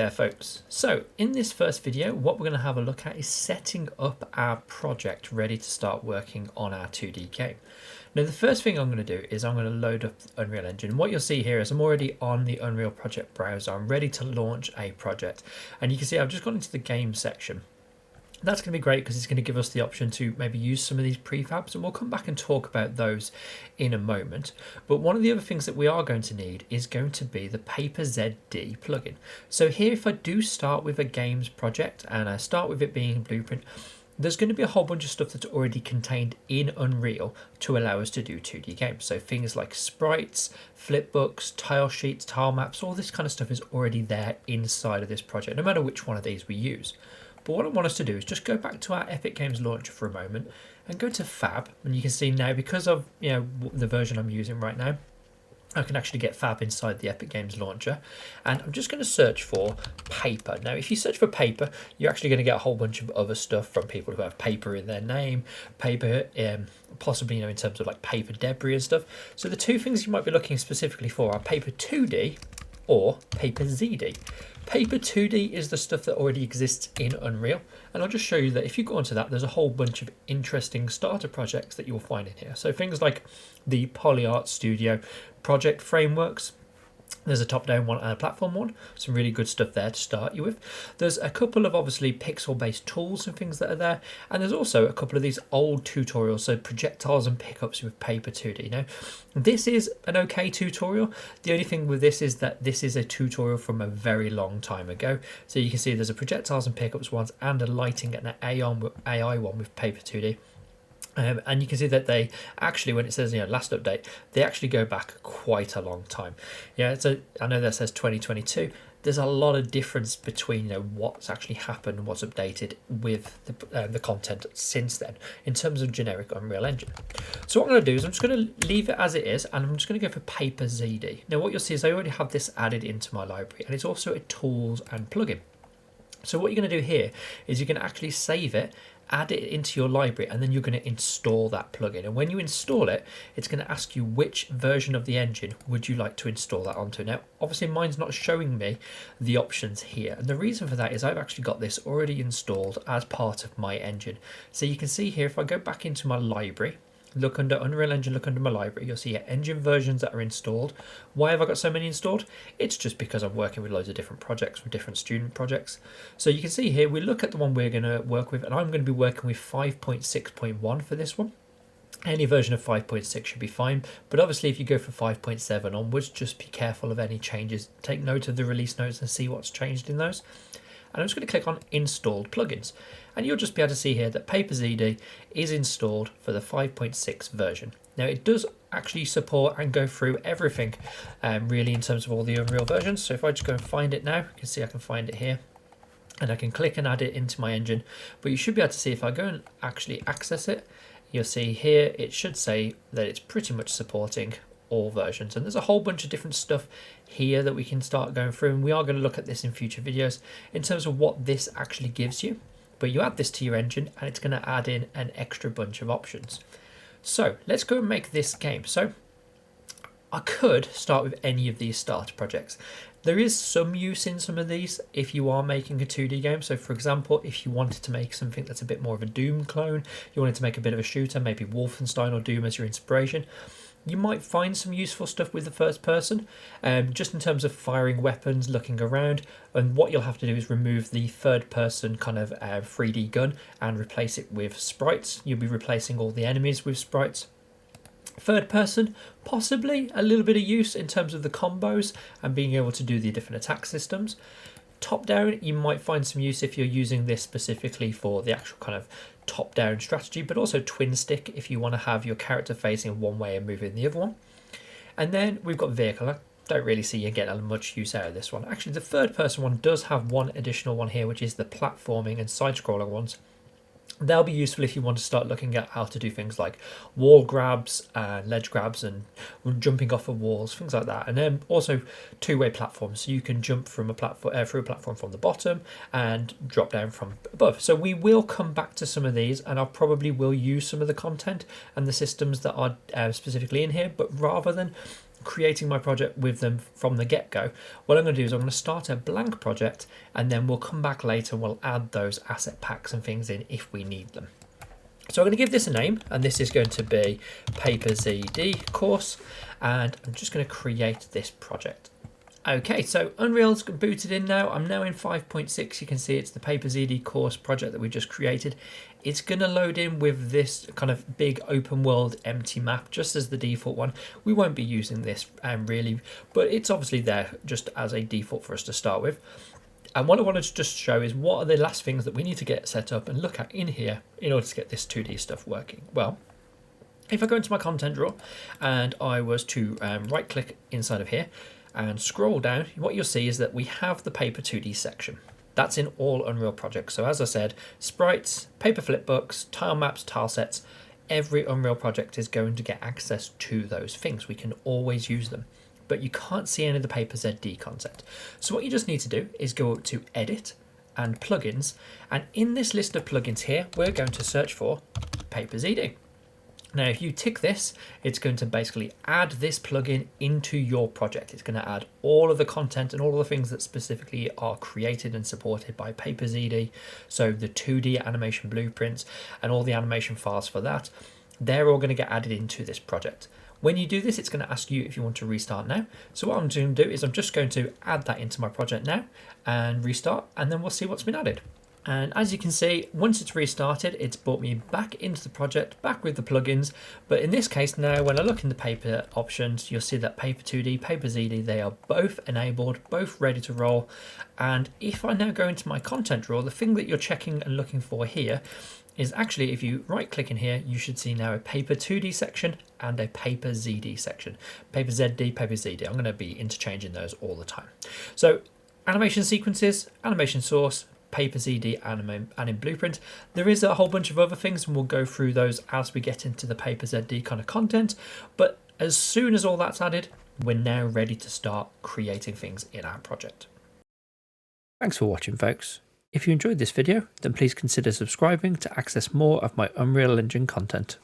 there folks. So in this first video what we're going to have a look at is setting up our project ready to start working on our 2D game. Now the first thing I'm going to do is I'm going to load up Unreal Engine. What you'll see here is I'm already on the Unreal Project browser. I'm ready to launch a project, and you can see I've just gone into the game section. That's going to be great because it's going to give us the option to maybe use some of these prefabs, and we'll come back and talk about those in a moment. But one of the other things that we are going to need is going to be the PaperZD plugin. So here, if I do start with a games project and I start with it being Blueprint, there's going to be a whole bunch of stuff that's already contained in Unreal to allow us to do 2D games. So things like sprites, flipbooks, tile sheets, tile maps, all this kind of stuff is already there inside of this project, no matter which one of these we use. But what I want us to do is just go back to our Epic Games launcher for a moment and go to Fab. And you can see now, because of the version I'm using right now, I can actually get Fab inside the Epic Games launcher. And I'm just going to search for paper. Now, if you search for paper, you're actually going to get a whole bunch of other stuff from people who have paper in their name, paper, possibly in terms of like paper debris and stuff. So the two things you might be looking specifically for are paper 2D or PaperZD. Paper 2D is the stuff that already exists in Unreal, and I'll just show you that if you go onto that, there's a whole bunch of interesting starter projects that you'll find in here. So things like the PolyArt Studio project frameworks. There's a top-down one and a platform one. Some really good stuff there to start you with. There's a couple of obviously pixel-based tools and things that are there. And there's also a couple of these old tutorials, so projectiles and pickups with Paper 2D. Now, this is an okay tutorial. The only thing with this is that this is a tutorial from a very long time ago. So you can see there's a projectiles and pickups ones and a lighting and an AI one with Paper 2D. And you can see that they actually, when it says last update, they actually go back quite a long time. So I know that says 2022. There's a lot of difference between what's actually happened and what's updated with the content since then in terms of generic Unreal Engine. So what I'm going to do is I'm just going to leave it as it is, and I'm just going to go for PaperZD. Now what you'll see is I already have this added into my library, and it's also a tools and plugin. So what you're going to do here is you can actually save it, add it into your library, and then you're going to install that plugin. And when you install it, it's going to ask you which version of the engine would you like to install that onto. Now, obviously mine's not showing me the options here. And the reason for that is I've actually got this already installed as part of my engine. So you can see here, if I go back into my library, look under Unreal Engine, look under my library, you'll see here engine versions that are installed. Why have I got so many installed? It's just because I'm working with loads of different projects, with different student projects. So you can see here, we look at the one we're going to work with, and I'm going to be working with 5.6.1 for this one. Any version of 5.6 should be fine, but obviously if you go for 5.7 onwards, just be careful of any changes. Take note of the release notes and see what's changed in those. And I'm just going to click on installed plugins, and you'll just be able to see here that PaperZD is installed for the 5.6 version. Now it does actually support and go through everything really in terms of all the Unreal versions. So if I just go and find it now, you can see I can find it here, and I can click and add it into my engine. But you should be able to see if I go and actually access it, you'll see here it should say that it's pretty much supporting all versions, and there's a whole bunch of different stuff here that we can start going through, and we are going to look at this in future videos in terms of what this actually gives you. But you add this to your engine and it's going to add in an extra bunch of options. So let's go and make this game. So I could start with any of these starter projects. There is some use in some of these if you are making a 2D game. So for example, if you wanted to make something that's a bit more of a Doom clone, you wanted to make a bit of a shooter, maybe Wolfenstein or Doom as your inspiration, you might find some useful stuff with the first person, just in terms of firing weapons, looking around, and what you'll have to do is remove the third person kind of 3D gun and replace it with sprites. You'll be replacing all the enemies with sprites. Third person, possibly a little bit of use in terms of the combos and being able to do the different attack systems. Top down, you might find some use if you're using this specifically for the actual kind of top down strategy, but also twin stick if you want to have your character facing one way and moving the other one. And then we've got vehicle. I don't really see you getting much use out of this one. Actually, the third person one does have one additional one here, which is the platforming and side scrolling ones. They'll be useful if you want to start looking at how to do things like wall grabs and ledge grabs and jumping off of walls, things like that. And then also two-way platforms, so you can jump from a platform through a platform from the bottom and drop down from above. So we will come back to some of these, and I probably will use some of the content and the systems that are specifically in here. But rather than creating my project with them from the get-go, what I'm going to do is I'm going to start a blank project, and then we'll come back later and we'll add those asset packs and things in if we need them. So I'm going to give this a name, and this is going to be PaperZD course, and I'm just going to create this project. Okay, so Unreal's booted in now. I'm now in 5.6. You can see it's the PaperZD course project that we just created. It's going to load in with this kind of big open world empty map, just as the default one. We won't be using this really, but it's obviously there just as a default for us to start with. And what I wanted to just show is what are the last things that we need to get set up and look at in here in order to get this 2D stuff working. Well, if I go into my content drawer and I was to right click inside of here and scroll down, what you'll see is that we have the paper 2D section. That's in all Unreal projects. So as I said, sprites, paper flipbooks, tile maps, tile sets, every Unreal project is going to get access to those things. We can always use them, but you can't see any of the PaperZD content. So what you just need to do is go up to Edit and Plugins, and in this list of plugins here, we're going to search for PaperZD. Now, if you tick this, it's going to basically add this plugin into your project. It's going to add all of the content and all of the things that specifically are created and supported by PaperZD. So the 2D animation blueprints and all the animation files for that, they're all going to get added into this project. When you do this, it's going to ask you if you want to restart now. So what I'm going to do is I'm just going to add that into my project now and restart, and then we'll see what's been added. And as you can see, once it's restarted, it's brought me back into the project, back with the plugins. But in this case now, when I look in the paper options, you'll see that Paper 2D, PaperZD, they are both enabled, both ready to roll. And if I now go into my content drawer, the thing that you're checking and looking for here is actually, if you right click in here, you should see now a Paper 2D section and a PaperZD section. PaperZD, PaperZD. I'm going to be interchanging those all the time. So animation sequences, animation source, PaperZD and in Blueprint. There is a whole bunch of other things, and we'll go through those as we get into the PaperZD kind of content. But as soon as all that's added, we're now ready to start creating things in our project. Thanks for watching, folks. If you enjoyed this video, then please consider subscribing to access more of my Unreal Engine content.